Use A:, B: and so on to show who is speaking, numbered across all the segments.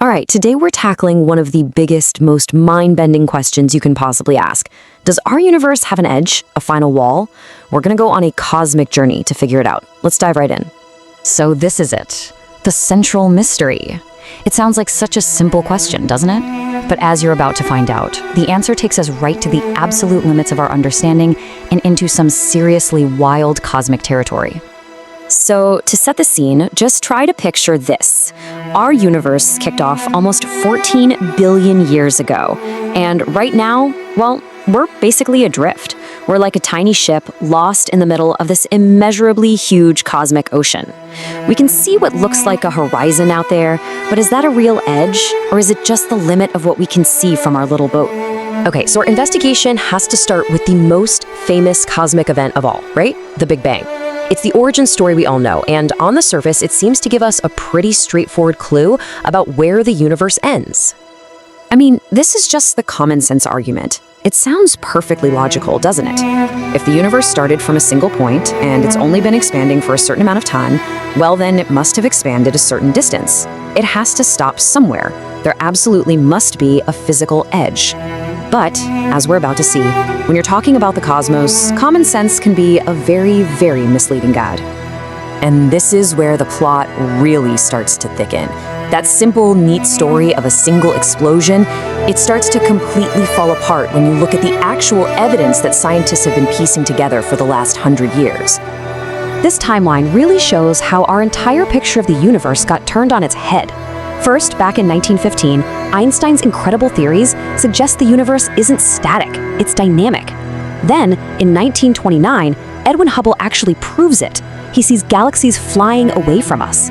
A: All right, today we're tackling one of the biggest, most mind-bending questions you can possibly ask. Does our universe have an edge, a final wall? We're gonna go on a cosmic journey to figure it out. Let's dive right in. So this is it, the central mystery. It sounds like such a simple question, doesn't it? But as you're about to find out, the answer takes us right to the absolute limits of our understanding and into some seriously wild cosmic territory. So, to set the scene, just try to picture this. Our universe kicked off almost 14 billion years ago, and right now, well, we're basically adrift. We're like a tiny ship lost in the middle of this immeasurably huge cosmic ocean. We can see what looks like a horizon out there, but is that a real edge, or is it just the limit of what we can see from our little boat? Okay, so our investigation has to start with the most famous cosmic event of all, right? The Big Bang. It's the origin story we all know, and on the surface, it seems to give us a pretty straightforward clue about where the universe ends. I mean, this is just the common sense argument. It sounds perfectly logical, doesn't it? If the universe started from a single point, and it's only been expanding for a certain amount of time, well then it must have expanded a certain distance. It has to stop somewhere. There absolutely must be a physical edge. But, as we're about to see, when you're talking about the cosmos, common sense can be a very, very misleading guide. And this is where the plot really starts to thicken. That simple, neat story of a single explosion, it starts to completely fall apart when you look at the actual evidence that scientists have been piecing together for the last 100 years. This timeline really shows how our entire picture of the universe got turned on its head. First, back in 1915, Einstein's incredible theories suggest the universe isn't static, it's dynamic. Then, in 1929, Edwin Hubble actually proves it. He sees galaxies flying away from us.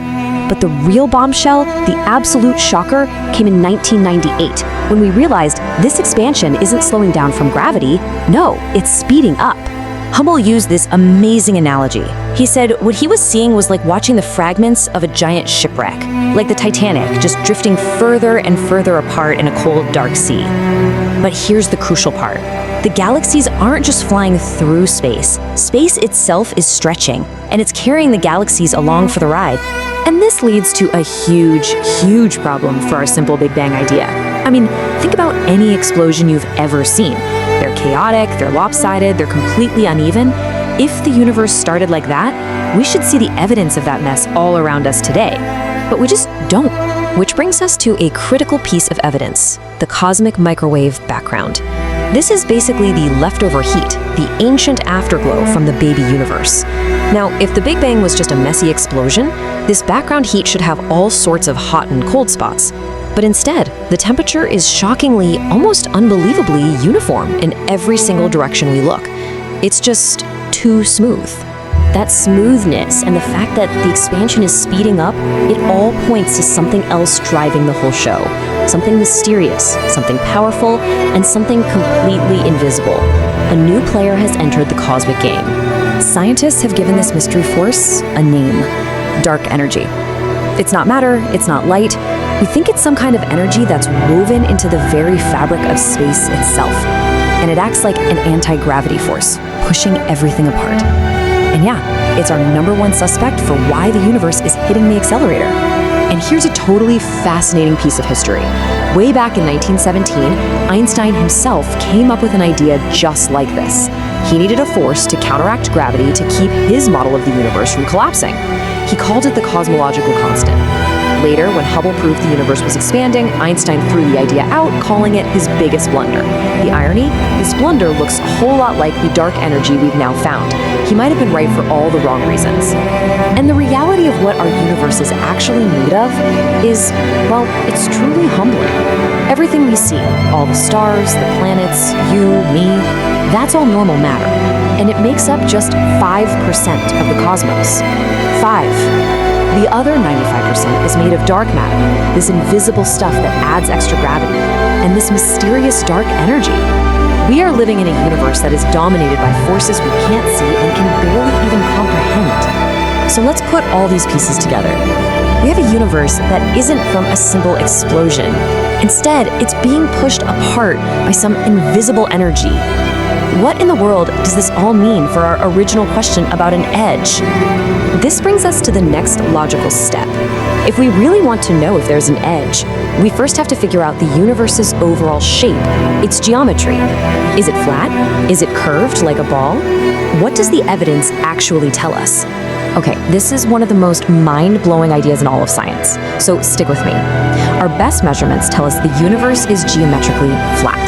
A: But the real bombshell, the absolute shocker, came in 1998, when we realized this expansion isn't slowing down from gravity. No, it's speeding up. Hubble used this amazing analogy. He said what he was seeing was like watching the fragments of a giant shipwreck, like the Titanic, just drifting further and further apart in a cold, dark sea. But here's the crucial part. The galaxies aren't just flying through space. Space itself is stretching, and it's carrying the galaxies along for the ride. And this leads to a huge, huge problem for our simple Big Bang idea. I mean, think about any explosion you've ever seen. They're chaotic, they're lopsided, they're completely uneven. If the universe started like that, we should see the evidence of that mess all around us today. But we just don't. Which brings us to a critical piece of evidence, the cosmic microwave background. This is basically the leftover heat, the ancient afterglow from the baby universe. Now, if the Big Bang was just a messy explosion, this background heat should have all sorts of hot and cold spots. But instead, the temperature is shockingly, almost unbelievably uniform in every single direction we look. It's just too smooth. That smoothness and the fact that the expansion is speeding up, it all points to something else driving the whole show. Something mysterious, something powerful, and something completely invisible. A new player has entered the cosmic game. Scientists have given this mystery force a name: dark energy. It's not matter, it's not light. We think it's some kind of energy that's woven into the very fabric of space itself. And it acts like an anti-gravity force, pushing everything apart. And yeah, it's our #1 suspect for why the universe is hitting the accelerator. And here's a totally fascinating piece of history. Way back in 1917, Einstein himself came up with an idea just like this. He needed a force to counteract gravity to keep his model of the universe from collapsing. He called it the cosmological constant. Later, when Hubble proved the universe was expanding, Einstein threw the idea out, calling it his biggest blunder. The irony? This blunder looks a whole lot like the dark energy we've now found. He might have been right for all the wrong reasons. And the reality of what our universe is actually made of is, well, it's truly humbling. Everything we see, all the stars, the planets, you, me, that's all normal matter. And it makes up just 5% of the cosmos. 5. The other 95% is made of dark matter, this invisible stuff that adds extra gravity, and this mysterious dark energy. We are living in a universe that is dominated by forces we can't see and can barely even comprehend. So let's put all these pieces together. We have a universe that isn't from a simple explosion. Instead, it's being pushed apart by some invisible energy. What in the world does this all mean for our original question about an edge? This brings us to the next logical step. If we really want to know if there's an edge, we first have to figure out the universe's overall shape, its geometry. Is it flat? Is it curved like a ball? What does the evidence actually tell us? Okay, this is one of the most mind-blowing ideas in all of science, so stick with me. Our best measurements tell us the universe is geometrically flat.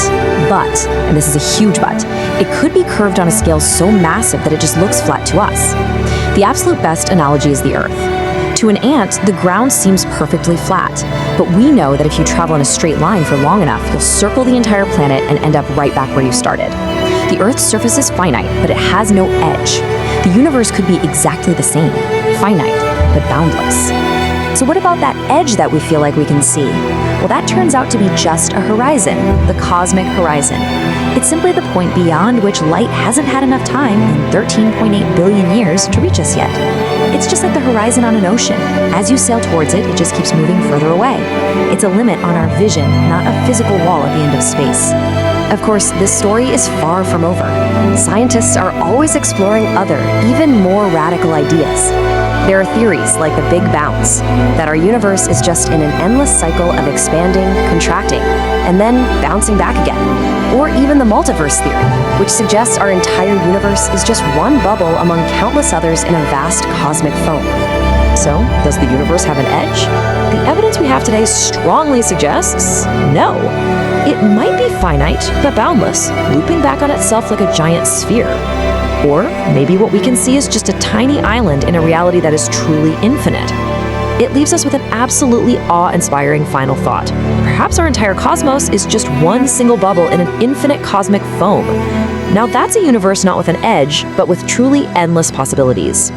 A: But, and this is a huge but, it could be curved on a scale so massive that it just looks flat to us. The absolute best analogy is the Earth. To an ant, the ground seems perfectly flat, but we know that if you travel in a straight line for long enough, you'll circle the entire planet and end up right back where you started. The Earth's surface is finite, but it has no edge. The universe could be exactly the same, finite, but boundless. So what about that edge that we feel like we can see? Well, that turns out to be just a horizon, the cosmic horizon. It's simply the point beyond which light hasn't had enough time in 13.8 billion years to reach us yet. It's just like the horizon on an ocean. As you sail towards it, it just keeps moving further away. It's a limit on our vision, not a physical wall at the end of space. Of course, this story is far from over. Scientists are always exploring other, even more radical ideas. There are theories like the Big Bounce, that our universe is just in an endless cycle of expanding, contracting, and then bouncing back again. Or even the multiverse theory, which suggests our entire universe is just one bubble among countless others in a vast cosmic foam. So, does the universe have an edge? The evidence we have today strongly suggests no. It might be finite, but boundless, looping back on itself like a giant sphere. Or maybe what we can see is just a tiny island in a reality that is truly infinite. It leaves us with an absolutely awe-inspiring final thought. Perhaps our entire cosmos is just one single bubble in an infinite cosmic foam. Now that's a universe not with an edge, but with truly endless possibilities.